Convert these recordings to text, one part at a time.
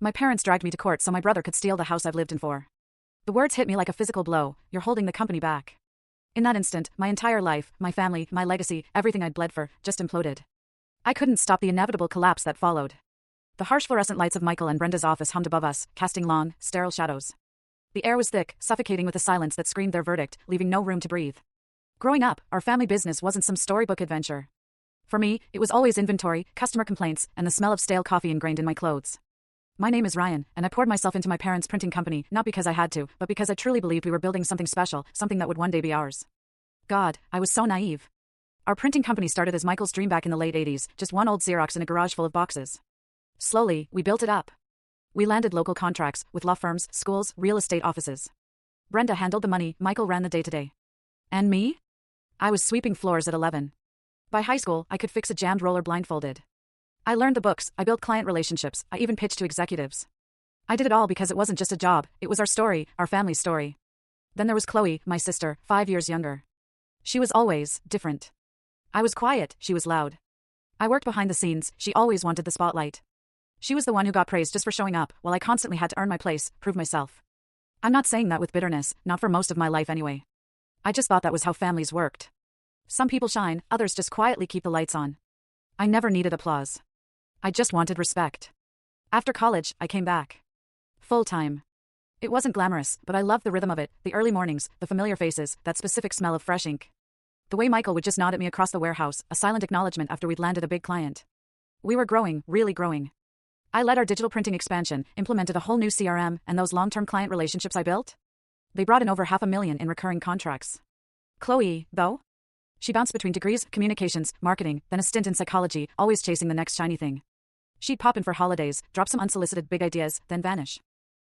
My parents dragged me to court so my brother could steal the house I've lived in for. The words hit me like a physical blow. You're holding the company back. In that instant, my entire life, my family, my legacy, everything I'd bled for, just imploded. I couldn't stop the inevitable collapse that followed. The harsh fluorescent lights of Michael and Brenda's office hummed above us, casting long, sterile shadows. The air was thick, suffocating with a silence that screamed their verdict, leaving no room to breathe. Growing up, our family business wasn't some storybook adventure. For me, it was always inventory, customer complaints, and the smell of stale coffee ingrained in my clothes. My name is Ryan, and I poured myself into my parents' printing company, not because I had to, but because I truly believed we were building something special, something that would one day be ours. God, I was so naive. Our printing company started as Michael's dream back in the late 80s, just one old Xerox in a garage full of boxes. Slowly, we built it up. We landed local contracts, with law firms, schools, real estate offices. Brenda handled the money, Michael ran the day-to-day. And me? I was sweeping floors at 11. By high school, I could fix a jammed roller blindfolded. I learned the books, I built client relationships, I even pitched to executives. I did it all because it wasn't just a job, it was our story, our family's story. Then there was Chloe, my sister, 5 years younger. She was always different. I was quiet, she was loud. I worked behind the scenes, she always wanted the spotlight. She was the one who got praised just for showing up, while I constantly had to earn my place, prove myself. I'm not saying that with bitterness, not for most of my life anyway. I just thought that was how families worked. Some people shine, others just quietly keep the lights on. I never needed applause. I just wanted respect. After college, I came back. Full-time. It wasn't glamorous, but I loved the rhythm of it, the early mornings, the familiar faces, that specific smell of fresh ink. The way Michael would just nod at me across the warehouse, a silent acknowledgement after we'd landed a big client. We were growing, really growing. I led our digital printing expansion, implemented a whole new CRM, and those long-term client relationships I built? They brought in over $500,000 in recurring contracts. Chloe, though? She bounced between degrees, communications, marketing, then a stint in psychology, always chasing the next shiny thing. She'd pop in for holidays, drop some unsolicited big ideas, then vanish.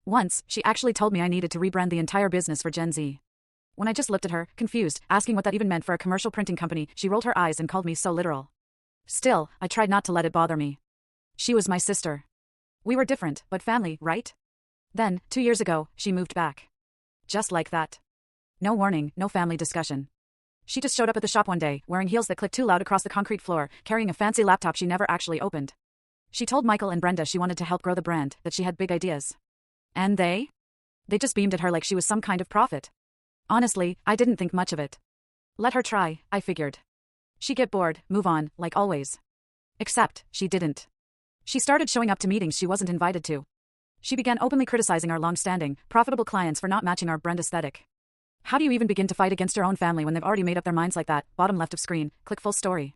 Once, she actually told me I needed to rebrand the entire business for Gen Z. When I just looked at her, confused, asking what that even meant for a commercial printing company, she rolled her eyes and called me so literal. Still, I tried not to let it bother me. She was my sister. We were different, but family, right? Then, 2 years ago, she moved back. Just like that. No warning, no family discussion. She just showed up at the shop one day, wearing heels that clicked too loud across the concrete floor, carrying a fancy laptop she never actually opened. She told Michael and Brenda she wanted to help grow the brand, that she had big ideas. And they? They just beamed at her like she was some kind of prophet. Honestly, I didn't think much of it. Let her try, I figured. She'd get bored, move on, like always. Except, she didn't. She started showing up to meetings she wasn't invited to. She began openly criticizing our long-standing, profitable clients for not matching our brand aesthetic. How do you even begin to fight against your own family when they've already made up their minds like that? Bottom left of screen, click full story.